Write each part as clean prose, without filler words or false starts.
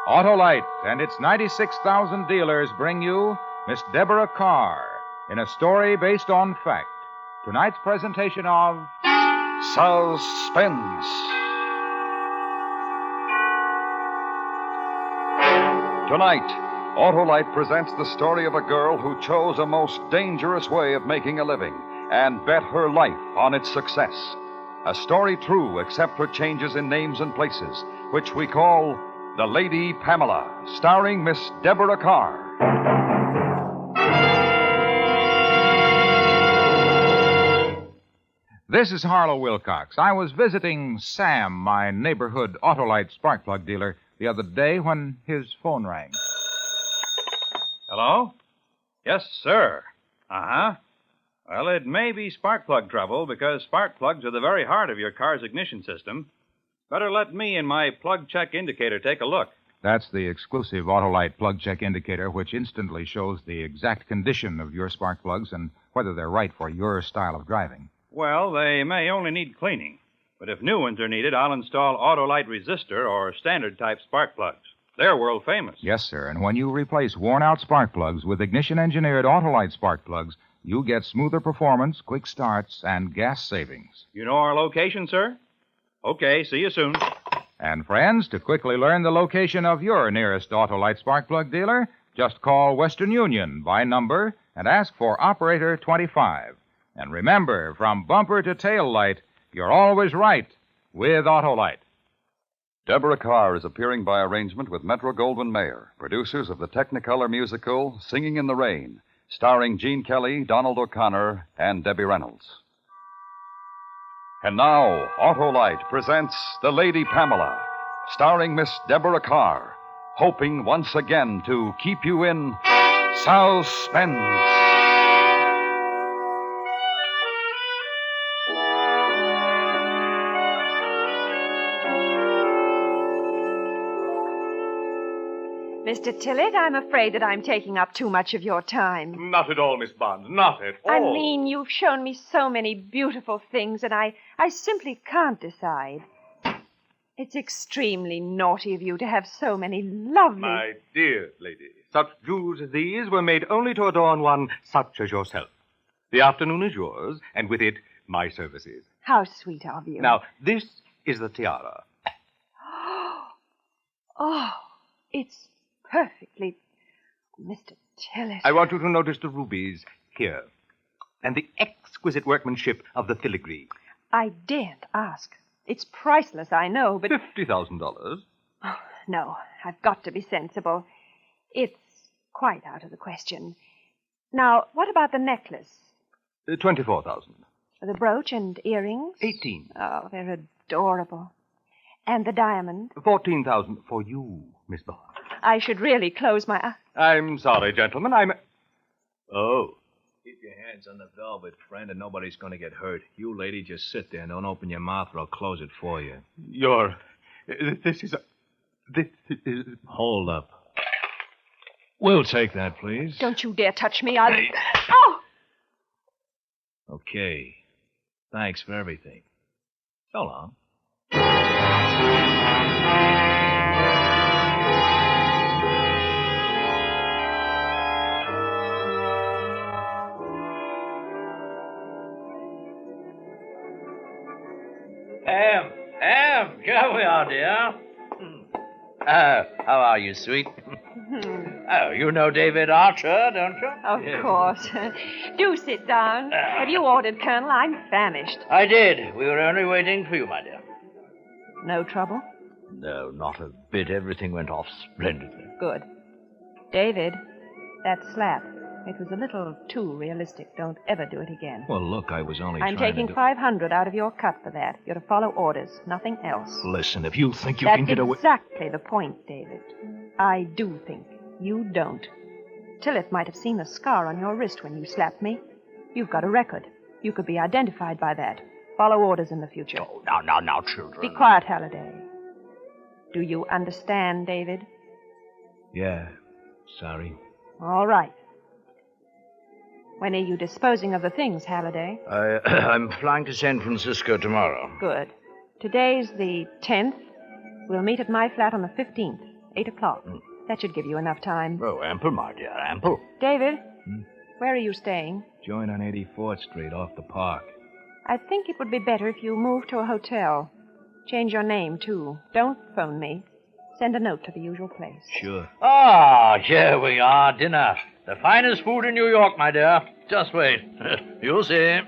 Autolite and its 96,000 dealers bring you Miss Deborah Carr in a story based on fact. Tonight's presentation of Suspense. Tonight, Autolite presents the story of a girl who chose a most dangerous way of making a living and bet her life on its success. A story true except for changes in names and places, which we call The Lady Pamela, starring Miss Deborah Carr. This is Harlow Wilcox. I was visiting Sam, my neighborhood Autolite spark plug dealer, the other day when his phone rang. Hello? Yes, sir. Uh-huh. Well, it may be spark plug trouble because spark plugs are the very heart of your car's ignition system. Better let me and my plug check indicator take a look. That's the exclusive Autolite plug check indicator, which instantly shows the exact condition of your spark plugs and whether they're right for your style of driving. Well, they may only need cleaning. But if new ones are needed, I'll install Autolite resistor or standard type spark plugs. They're world famous. Yes, sir. And when you replace worn-out spark plugs with ignition-engineered Autolite spark plugs, you get smoother performance, quick starts, and gas savings. You know our location, sir? Okay, see you soon. And friends, to quickly learn the location of your nearest Autolite spark plug dealer, just call Western Union by number and ask for Operator 25. And remember, from bumper to tail light, you're always right with Autolite. Deborah Carr is appearing by arrangement with Metro-Goldwyn-Mayer, producers of the Technicolor musical Singing in the Rain, starring Gene Kelly, Donald O'Connor, and Debbie Reynolds. And now, Autolite presents The Lady Pamela, starring Miss Deborah Carr, hoping once again to keep you in suspense. Mr. Tillett, I'm afraid that I'm taking up too much of your time. Not at all, Miss Bond. Not at all. I mean, you've shown me so many beautiful things, and I simply can't decide. It's extremely naughty of you to have so many lovely... My dear lady, such jewels as these were made only to adorn one such as yourself. The afternoon is yours, and with it, my services. How sweet of you. Now, this is the tiara. Oh, it's perfectly... Mr. Tillett. I want you to notice the rubies here, and the exquisite workmanship of the filigree. I daren't ask. It's priceless, I know, but... $50,000. Oh, no, I've got to be sensible. It's quite out of the question. Now, what about the necklace? 24,000. The brooch and earrings? 18. Oh, they're adorable. And the diamond? 14,000 for you, Miss Bond. I should really close my eyes. I'm sorry, gentlemen. Oh. Keep your hands on the velvet, friend, and nobody's going to get hurt. You, lady, just sit there and don't open your mouth or I'll close it for you. This is... Hold up. We'll take that, please. Don't you dare touch me. I'll... Oh! Okay. Thanks for everything. So long. Come here, dear. How are you, sweet? Oh, you know David Archer, don't you? Of course. Do sit down. Have you ordered, Colonel? I'm famished. I did. We were only waiting for you, my dear. No trouble? No, not a bit. Everything went off splendidly. Good. David, that slap. It was a little too realistic. Don't ever do it again. Well, look, I was only I'm trying taking to... $500 out of your cut for that. You're to follow orders, nothing else. Listen, if you think you That's can get away... exactly the point, David. I do think. You don't. Tillett might have seen the scar on your wrist when you slapped me. You've got a record. You could be identified by that. Follow orders in the future. Oh, now, children. Be quiet, Halliday. Do you understand, David? Yeah, sorry. All right. When are you disposing of the things, Halliday? I'm flying to San Francisco tomorrow. Good. Today's the 10th. We'll meet at my flat on the 15th. 8 o'clock. That should give you enough time. Oh, ample, my dear, ample. David, where are you staying? Joint on 84th Street, off the park. I think it would be better if you moved to a hotel. Change your name, too. Don't phone me. Send a note to the usual place. Sure. Ah, here we are, dinner. The finest food in New York, my dear. Just wait. You'll see.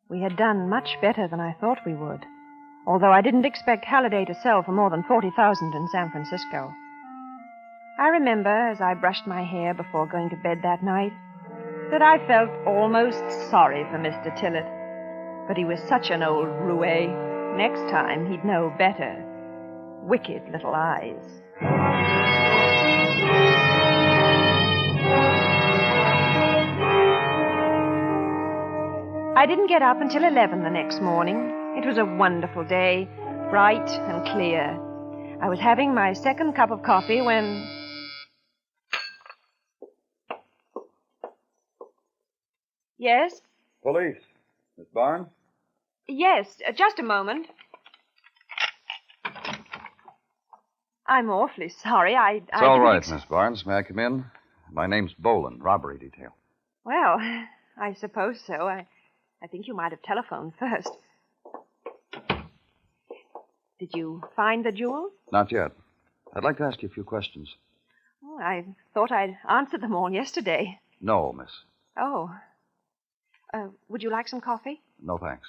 We had done much better than I thought we would, although I didn't expect Halliday to sell for more than $40,000 in San Francisco. I remember, as I brushed my hair before going to bed that night, that I felt almost sorry for Mr. Tillett. But he was such an old roue. Next time, he'd know better. Wicked little eyes. I didn't get up until 11 the next morning. It was a wonderful day, bright and clear. I was having my second cup of coffee when... Yes? Police. Miss Barnes? Yes, just a moment. I'm awfully sorry. It's all right, Miss Barnes. May I come in? My name's Boland, robbery detail. Well, I suppose so. I think you might have telephoned first. Did you find the jewels? Not yet. I'd like to ask you a few questions. Oh, I thought I'd answered them all yesterday. No, miss. Oh. Would you like some coffee? No, thanks.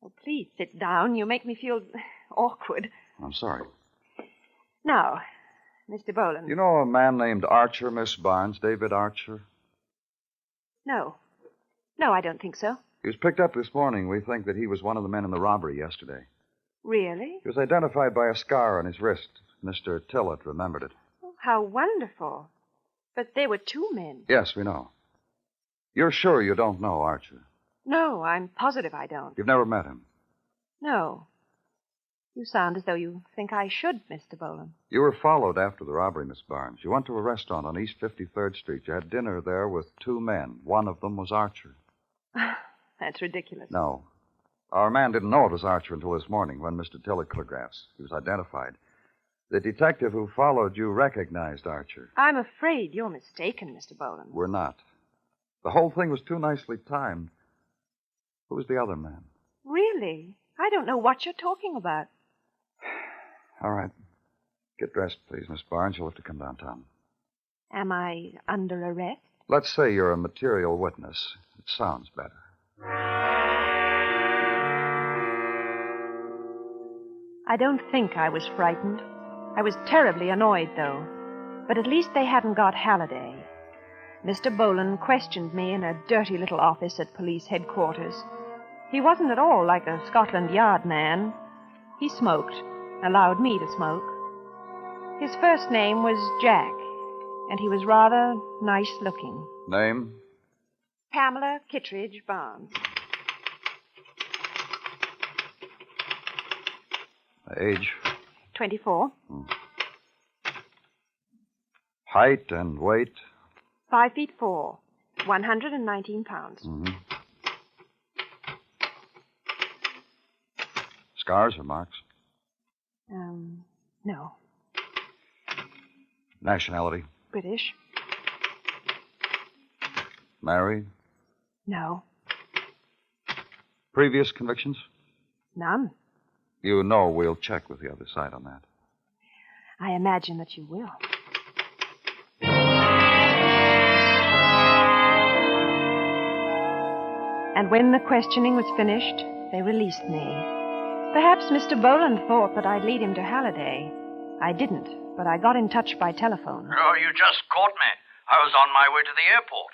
Oh, please sit down. You make me feel awkward. I'm sorry. Now, Mr. Boland. You know a man named Archer, Miss Barnes? David Archer? No. No, I don't think so. He was picked up this morning. We think that he was one of the men in the robbery yesterday. Really? He was identified by a scar on his wrist. Mr. Tillett remembered it. Oh, how wonderful. But there were two men. Yes, we know. You're sure you don't know Archer? No, I'm positive I don't. You've never met him? No. You sound as though you think I should, Mr. Boland. You were followed after the robbery, Miss Barnes. You went to a restaurant on East 53rd Street. You had dinner there with two men. One of them was Archer. That's ridiculous. No. Our man didn't know it was Archer until this morning when Mr. Tillett telegraphs. He was identified. The detective who followed you recognized Archer. I'm afraid you're mistaken, Mr. Boland. We're not. The whole thing was too nicely timed. Who was the other man? Really? I don't know what you're talking about. All right. Get dressed, please, Miss Barnes. You'll have to come downtown. Am I under arrest? Let's say you're a material witness. It sounds better. I don't think I was frightened. I was terribly annoyed, though. But at least they hadn't got Halliday. Mr. Boland questioned me in a dirty little office at police headquarters. He wasn't at all like a Scotland Yard man. He smoked, allowed me to smoke. His first name was Jack, and he was rather nice-looking. Name? Pamela Kittredge Barnes. Age? 24. Height and weight? 5'4", 119 pounds. Mm-hmm. Scars or marks? No. Nationality? British? Married? No. Previous convictions? None. You know we'll check with the other side on that. I imagine that you will. And when the questioning was finished, they released me. Perhaps Mr. Boland thought that I'd lead him to Halliday. I didn't, but I got in touch by telephone. Oh, you just caught me. I was on my way to the airport.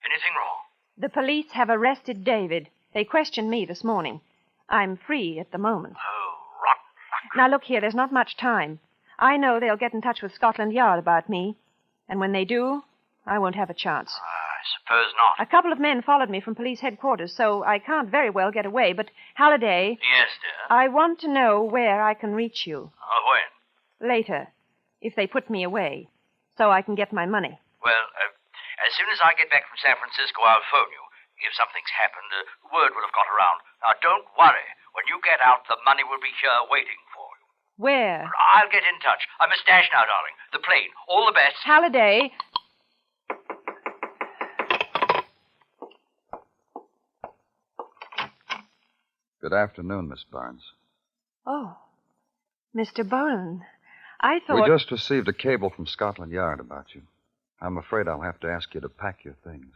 Anything wrong? The police have arrested David. They questioned me this morning. I'm free at the moment. Oh, rotten luck. Now, look here, there's not much time. I know they'll get in touch with Scotland Yard about me. And when they do, I won't have a chance. I suppose not. A couple of men followed me from police headquarters, so I can't very well get away. But, Halliday... Yes, dear? I want to know where I can reach you. When? Later, if they put me away, so I can get my money. Well, as soon as I get back from San Francisco, I'll phone you. If something's happened, word will have got around. Now, don't worry. When you get out, the money will be here waiting for you. Where? I'll get in touch. I'm a stash now, darling. The plane. All the best. Halliday. Good afternoon, Miss Barnes. Oh, Mr. Boland. I thought... We just received a cable from Scotland Yard about you. I'm afraid I'll have to ask you to pack your things.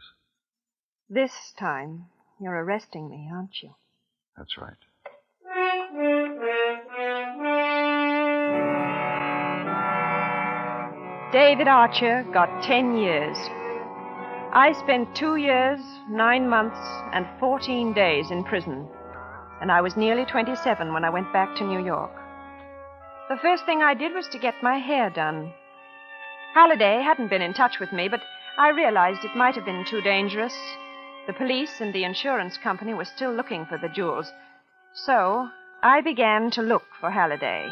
This time, you're arresting me, aren't you? That's right. David Archer got 10 years. I spent 2 years, 9 months, and 14 days in prison. And I was nearly 27 when I went back to New York. The first thing I did was to get my hair done. Halliday hadn't been in touch with me, but I realized it might have been too dangerous. The police and the insurance company were still looking for the jewels. So I began to look for Halliday.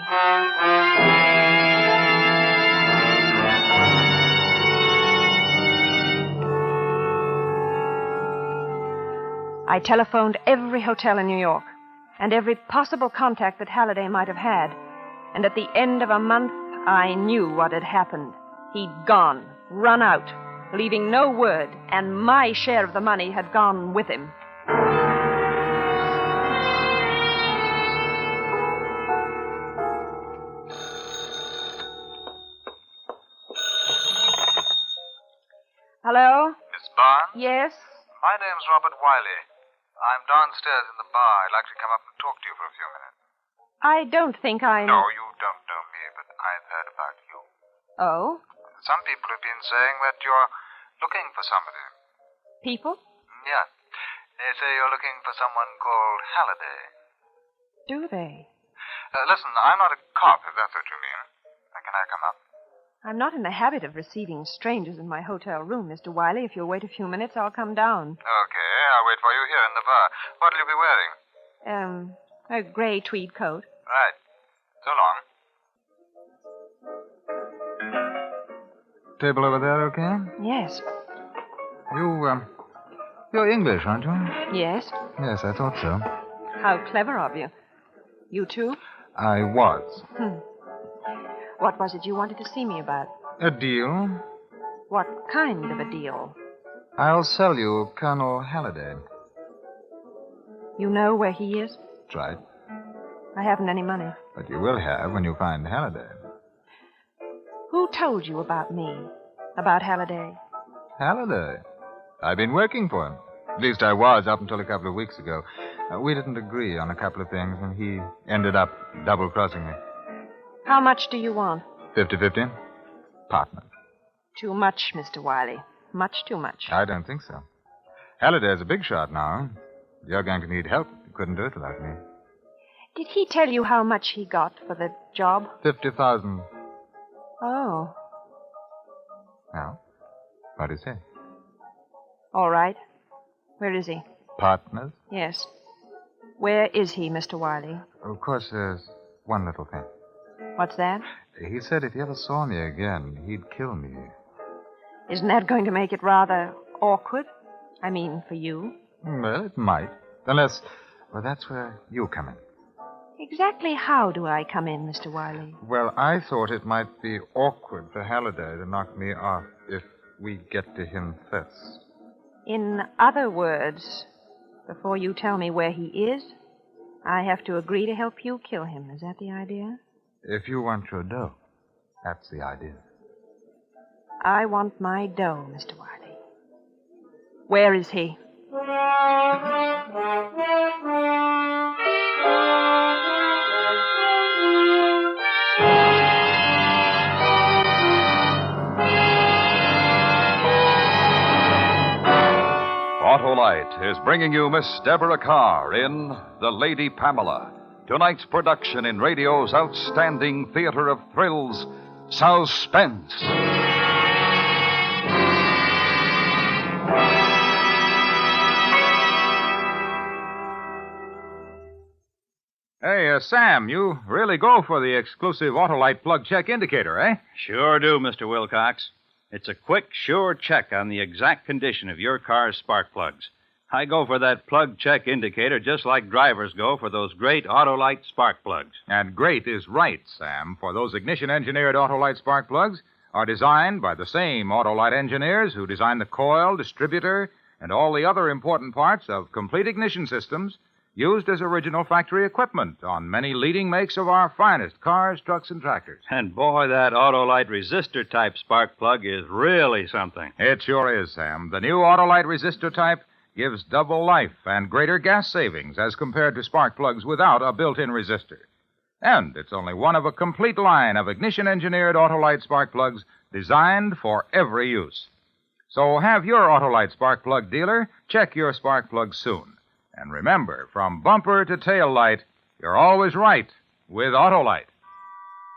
I telephoned every hotel in New York and every possible contact that Halliday might have had. And at the end of a month, I knew what had happened. He'd gone, run out, leaving no word, and my share of the money had gone with him. Hello? Miss Barnes? Yes? My name's Robert Wiley. I'm downstairs in the bar. I'd like to come up and talk to you for a few minutes. I don't think I... No, you don't know me, but I've heard about you. Oh? Some people have been saying that you're looking for somebody. People? Yeah. They say you're looking for someone called Halliday. Do they? Listen, I'm not a cop, if that's what you mean. Can I come up? I'm not in the habit of receiving strangers in my hotel room, Mr. Wiley. If you'll wait a few minutes, I'll come down. Okay, I'll wait for you here in the bar. What'll you be wearing? A gray tweed coat. Right. So long. Table over there, okay? Yes. You're English, aren't you? Yes? Yes, I thought so. How clever of you. You too? I was. What was it you wanted to see me about? A deal? What kind of a deal? I'll sell you Colonel Halliday. You know where he is? That's right. I haven't any money. But you will have when you find Halliday. Who told you about me? About Halliday? Halliday? I've been working for him. At least I was up until a couple of weeks ago. We didn't agree on a couple of things, and he ended up double-crossing me. How much do you want? 50-50. Partners. Too much, Mr. Wiley. Much too much. I don't think so. Halliday's a big shot now. You're going to need help. You couldn't do it without me. Did he tell you how much he got for the job? 50,000. Oh. Now, what do you say? All right. Where is he? Partners? Yes. Where is he, Mr. Wiley? Of course, there's one little thing. What's that? He said if he ever saw me again, he'd kill me. Isn't that going to make it rather awkward? I mean, for you? Well, it might. Unless, well, that's where you come in. Exactly how do I come in, Mr. Wiley? Well, I thought it might be awkward for Halliday to knock me off if we get to him first. In other words, before you tell me where he is, I have to agree to help you kill him. Is that the idea? If you want your dough, that's the idea. I want my dough, Mr. Wiley. Where is he? Autolite is bringing you Miss Deborah Carr in The Lady Pamela, tonight's production in radio's outstanding theater of thrills, Suspense. Hey, Sam, you really go for the exclusive Autolite plug check indicator, eh? Sure do, Mr. Wilcox. It's a quick, sure check on the exact condition of your car's spark plugs. I go for that plug check indicator just like drivers go for those great Autolite spark plugs. And great is right, Sam, for those ignition-engineered Autolite spark plugs are designed by the same Autolite engineers who design the coil, distributor, and all the other important parts of complete ignition systems used as original factory equipment on many leading makes of our finest cars, trucks, and tractors. And boy, that Autolite resistor type spark plug is really something. It sure is, Sam. The new Autolite resistor type gives double life and greater gas savings as compared to spark plugs without a built-in resistor. And it's only one of a complete line of ignition-engineered Autolite spark plugs designed for every use. So have your Autolite spark plug dealer check your spark plug soon. And remember, from bumper to tail light, you're always right with Autolite.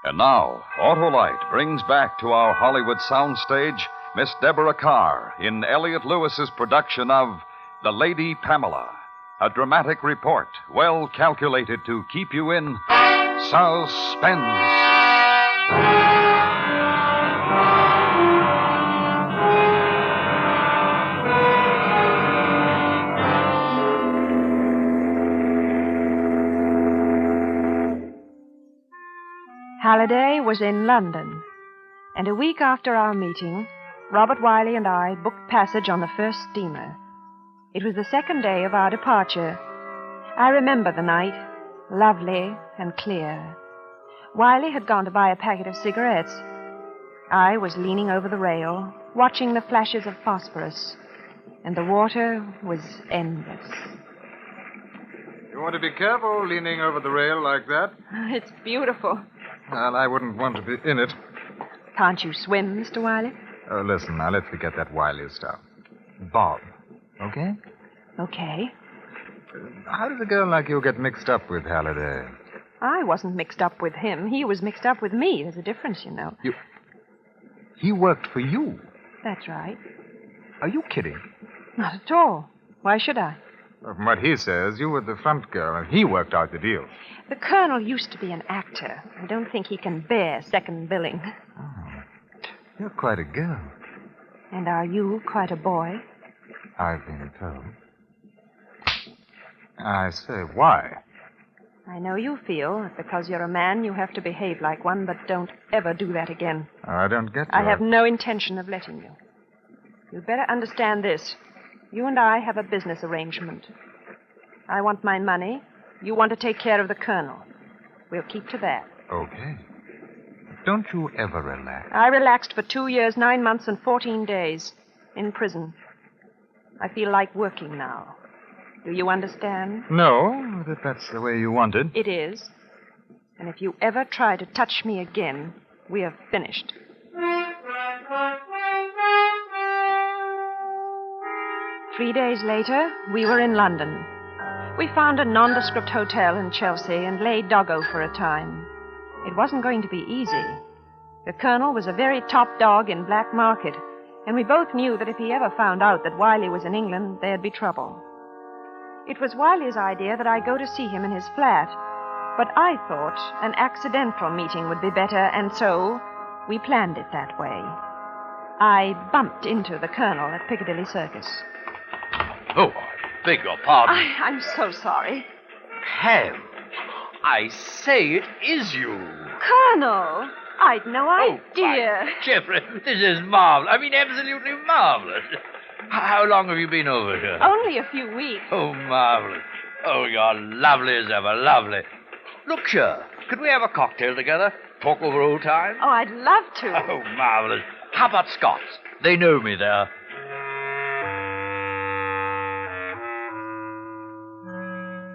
And now, Autolite brings back to our Hollywood soundstage Miss Deborah Carr in Elliot Lewis's production of The Lady Pamela, a dramatic report well calculated to keep you in suspense. Halliday was in London, and a week after our meeting, Robert Wiley and I booked passage on the first steamer. It was the second day of our departure. I remember the night, lovely and clear. Wiley had gone to buy a packet of cigarettes. I was leaning over the rail, watching the flashes of phosphorus, and the water was endless. You want to be careful leaning over the rail like that. It's beautiful. Well, I wouldn't want to be in it. Can't you swim, Mr. Wiley? Oh, listen, now let's forget that Wiley stuff. Bob, okay? Okay. How did a girl like you get mixed up with Halliday? I wasn't mixed up with him. He was mixed up with me. There's a difference, you know. He worked for you? That's right. Are you kidding? Not at all. Why should I? Well, from what he says, you were the front girl, and he worked out the deal. The Colonel used to be an actor. I don't think he can bear second billing. Oh, you're quite a girl. And are you quite a boy? I've been told. I say, why? I know you feel that because you're a man, you have to behave like one, but don't ever do that again. Oh, I don't get I your... have no intention of letting you. You'd better understand this. You and I have a business arrangement. I want my money. You want to take care of the Colonel. We'll keep to that. Okay. Don't you ever relax? I relaxed for 2 years, 9 months, and 14 days in prison. I feel like working now. Do you understand? No, but if that's the way you want it. It is. And if you ever try to touch me again, we are finished. Three days later, we were in London. We found a nondescript hotel in Chelsea and lay doggo for a time. It wasn't going to be easy. The Colonel was a very top dog in black market, and we both knew that if he ever found out that Wiley was in England, there'd be trouble. It was Wiley's idea that I go to see him in his flat, but I thought an accidental meeting would be better, and so we planned it that way. I bumped into the Colonel at Piccadilly Circus. Oh, I beg your pardon. I'm so sorry. Pam, I say it is you. Colonel, I'd no idea. Jeffrey, this is marvelous. I mean, absolutely marvelous. How long have you been over here? Only a few weeks. Oh, marvelous. Oh, you're lovely as ever, lovely. Look here, could we have a cocktail together? Talk over old times? Oh, I'd love to. Oh, marvelous. How about Scots? They know me there.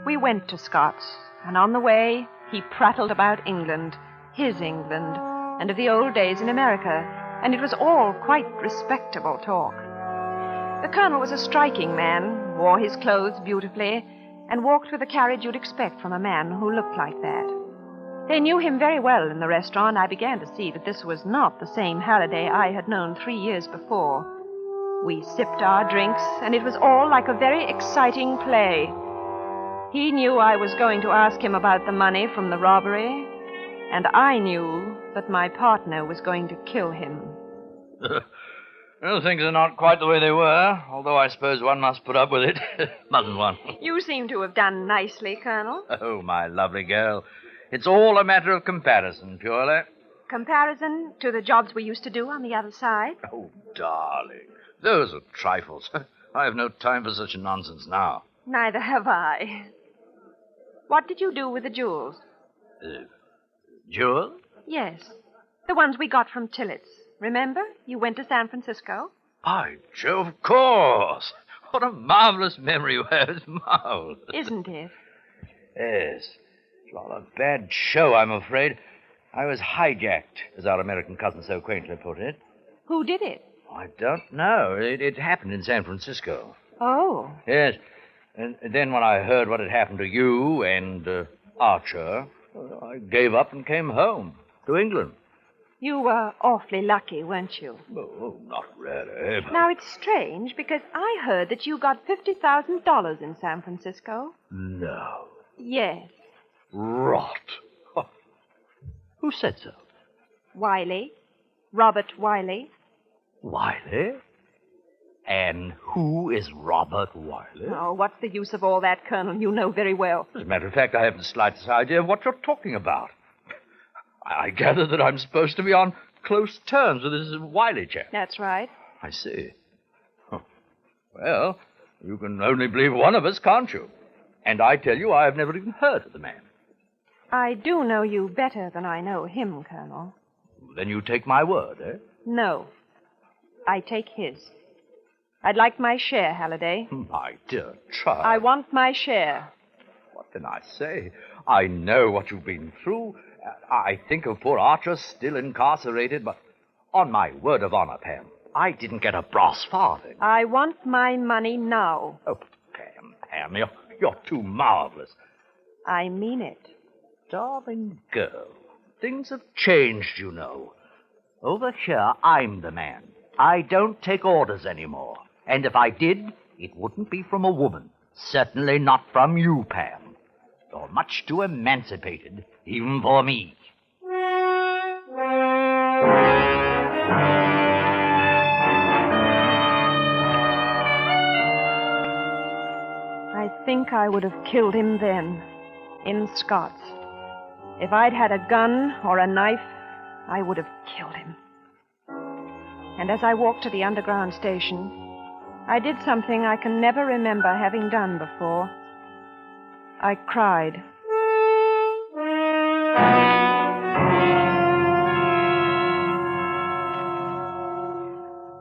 We went to Scott's, and on the way, he prattled about England, his England, and of the old days in America, and it was all quite respectable talk. The Colonel was a striking man, wore his clothes beautifully, and walked with the carriage you'd expect from a man who looked like that. They knew him very well in the restaurant. I began to see that this was not the same Halliday I had known 3 years before. We sipped our drinks, and it was all like a very exciting play. He knew I was going to ask him about the money from the robbery, and I knew that my partner was going to kill him. Well, things are not quite the way they were, although I suppose one must put up with it. Mustn't one? You seem to have done nicely, Colonel. Oh, my lovely girl. It's all a matter of comparison, purely. Comparison to the jobs we used to do on the other side? Oh, darling. Those are trifles. I have no time for such nonsense now. Neither have I. What did you do with the jewels? Jewel? Yes. The ones we got from Tillett's. Remember? You went to San Francisco. By Jove, of course. What a marvelous memory you have. It's marvelous. Isn't it? Yes. It's rather a bad show, I'm afraid. I was hijacked, as our American cousin so quaintly put it. Who did it? I don't know. It happened in San Francisco. Oh. Yes. And then when I heard what had happened to you and Archer, I gave up and came home to England. You were awfully lucky, weren't you? Oh, not really. Now, it's strange because I heard that you got $50,000 in San Francisco. No. Yes. Rot. Who said so? Wiley. Robert Wiley. Wiley? And who is Robert Wiley? Oh, what's the use of all that, Colonel? You know very well. As a matter of fact, I haven't the slightest idea of what you're talking about. I gather that I'm supposed to be on close terms with this Wiley chap. That's right. I see. Well, you can only believe one of us, can't you? And I tell you, I've never even heard of the man. I do know you better than I know him, Colonel. Then you take my word, eh? No. I take his. I'd like my share, Halliday. My dear child. I want my share. What can I say? I know what you've been through. I think of poor Archer still incarcerated, but on my word of honor, Pam, I didn't get a brass farthing. I want my money now. Oh, Pam, you're too marvelous. I mean it. Darling girl, things have changed, you know. Over here, I'm the man. I don't take orders anymore. And if I did, it wouldn't be from a woman. Certainly not from you, Pam. You're much too emancipated, even for me. I think I would have killed him then, in Scott's. If I'd had a gun or a knife, I would have killed him. And as I walked to the underground station, I did something I can never remember having done before. I cried.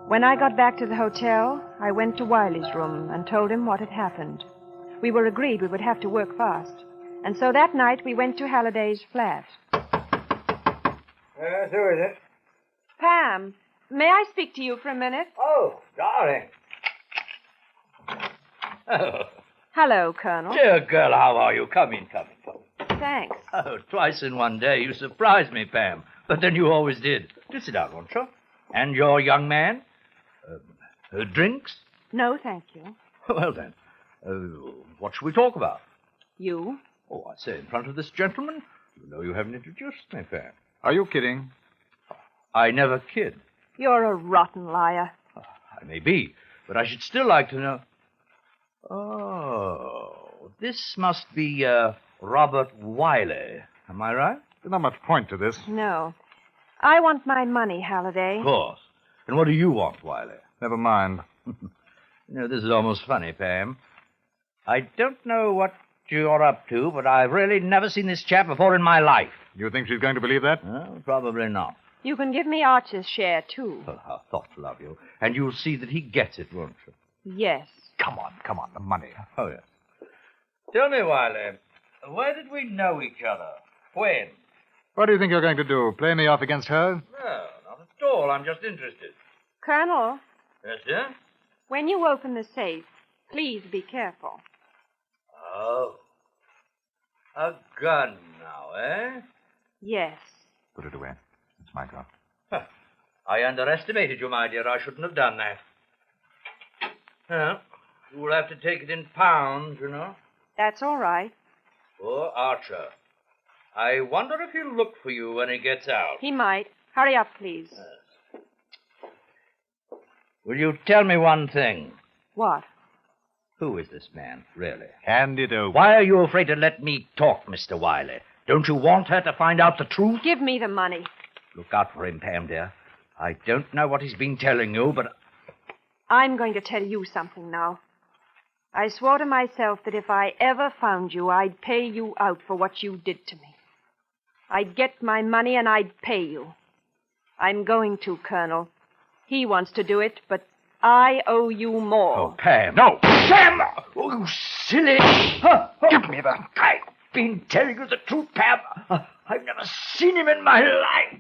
When I got back to the hotel, I went to Wiley's room and told him what had happened. We were agreed we would have to work fast. And so that night we went to Halliday's flat. Who is it? Pam, may I speak to you for a minute? Oh, darling. Oh, Hello, Colonel. dear girl, how are you? Come in. Thanks. Oh, twice in one day. You surprised me, Pam. But then you always did. Do sit down, won't you? And your young man? Drinks? No, thank you. Well, then, what shall we talk about? You? Oh, I say, in front of this gentleman? You know you haven't introduced me, Pam. Are you kidding? I never kid. You're a rotten liar. I may be, but I should still like to know. Oh, this must be, Robert Wiley. Am I right? There's not much point to this. No. I want my money, Halliday. Of course. And what do you want, Wiley? Never mind. This is almost funny, Pam. I don't know what you're up to, but I've really never seen this chap before in my life. You think she's going to believe that? Probably not. You can give me Archer's share, too. Oh, how thoughtful of you. And you'll see that he gets it, won't you? Yes. Come on, the money. Oh, yes. Tell me, Wiley, where did we know each other? When? What do you think you're going to do? Play me off against her? No, not at all. I'm just interested. Colonel, Yes, sir? when you open the safe, please be careful. Oh. A gun now, eh? Yes. Put it away. It's my gun. Huh. I underestimated you, my dear. I shouldn't have done that. Well, you'll have to take it in pounds, you know. That's all right. Poor Archer. I wonder if he'll look for you when he gets out. He might. Hurry up, please. Will you tell me one thing? What? Who is this man, really? Hand it over. Why are you afraid to let me talk, Mr. Wiley? Don't you want her to find out the truth? Give me the money. Look out for him, Pam, dear. I don't know what he's been telling you, but... I'm going to tell you something now. I swore to myself that if I ever found you, I'd pay you out for what you did to me. I'd get my money and I'd pay you. I'm going to, Colonel. He wants to do it, but I owe you more. Oh, Pam. No! Pam! Oh, you silly... Give me that. I've been telling you the truth, Pam. I've never seen him in my life.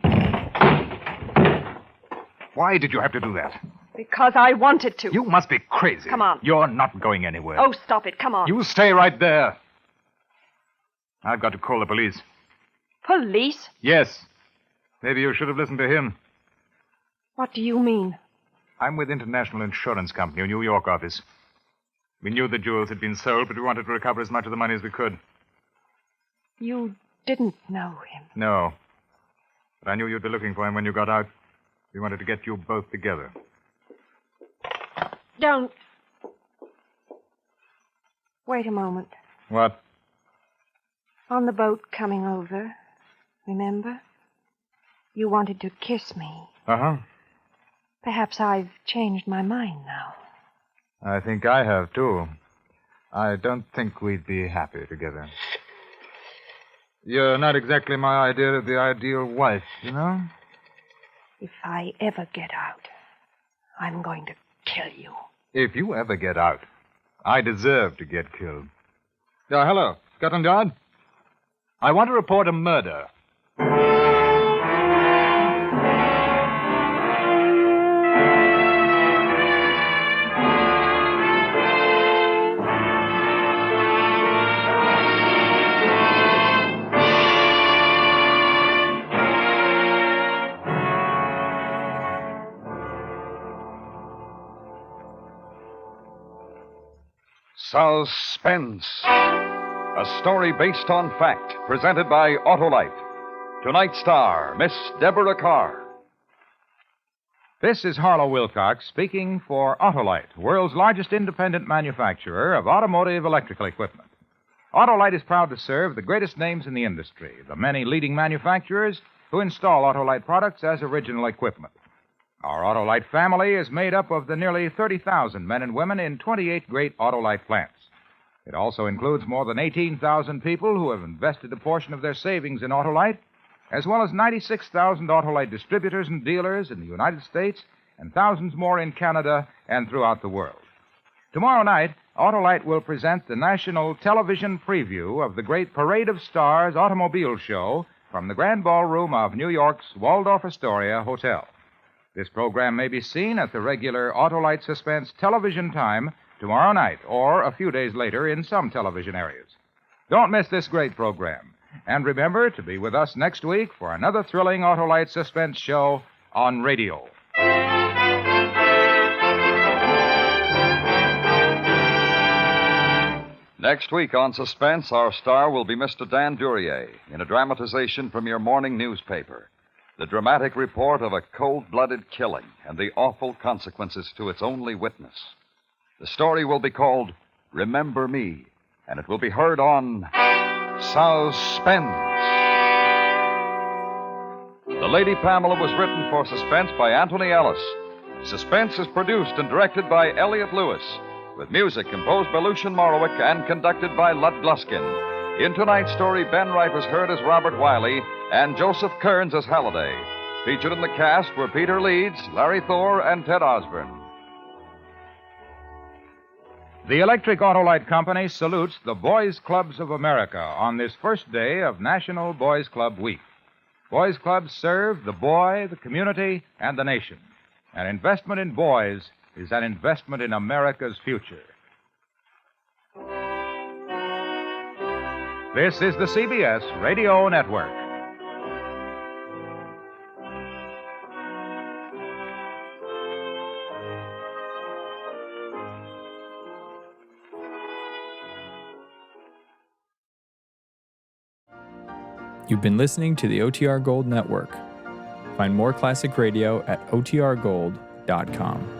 Why did you have to do that? Because I wanted to. You must be crazy. Come on. You're not going anywhere. Oh, stop it. Come on. You stay right there. I've got to call the police. Police? Yes. Maybe you should have listened to him. What do you mean? I'm with International Insurance Company, a New York office. We knew the jewels had been sold, but we wanted to recover as much of the money as we could. You didn't know him. No. But I knew you'd be looking for him when you got out. We wanted to get you both together. Don't. Wait a moment. What? On the boat coming over, remember? You wanted to kiss me. Uh-huh. Perhaps I've changed my mind now. I think I have, too. I don't think we'd be happy together. You're not exactly my idea of the ideal wife, you know? If I ever get out, I'm going to kill you. If you ever get out, I deserve to get killed. Hello, Scotland Yard? I want to report a murder. Suspense. A story based on fact, presented by Autolite. Tonight's star, Miss Deborah Carr. This is Harlow Wilcox speaking for Autolite, world's largest independent manufacturer of automotive electrical equipment. Autolite is proud to serve the greatest names in the industry, the many leading manufacturers who install Autolite products as original equipment. Our Autolite family is made up of the nearly 30,000 men and women in 28 great Autolite plants. It also includes more than 18,000 people who have invested a portion of their savings in Autolite, as well as 96,000 Autolite distributors and dealers in the United States and thousands more in Canada and throughout the world. Tomorrow night, Autolite will present the national television preview of the great Parade of Stars automobile show from the Grand Ballroom of New York's Waldorf Astoria Hotel. This program may be seen at the regular Autolite Suspense television time tomorrow night or a few days later in some television areas. Don't miss this great program. And remember to be with us next week for another thrilling Autolite Suspense show on radio. Next week on Suspense, our star will be Mr. Dan Duryea in a dramatization from your morning newspaper. The dramatic report of a cold-blooded killing and the awful consequences to its only witness. The story will be called Remember Me, and it will be heard on Suspense. The Lady Pamela was written for Suspense by Anthony Ellis. Suspense is produced and directed by Elliot Lewis, with music composed by Lucian Morowick and conducted by Lud Gluskin. In tonight's story, Ben Wright was heard as Robert Wiley and Joseph Kearns as Halliday. Featured in the cast were Peter Leeds, Larry Thor, and Ted Osborne. The Electric Autolite Company salutes the Boys Clubs of America on this first day of National Boys Club Week. Boys Clubs serve the boy, the community, and the nation. An investment in boys is an investment in America's future. This is the CBS Radio Network. You've been listening to the OTR Gold Network. Find more classic radio at otrgold.com.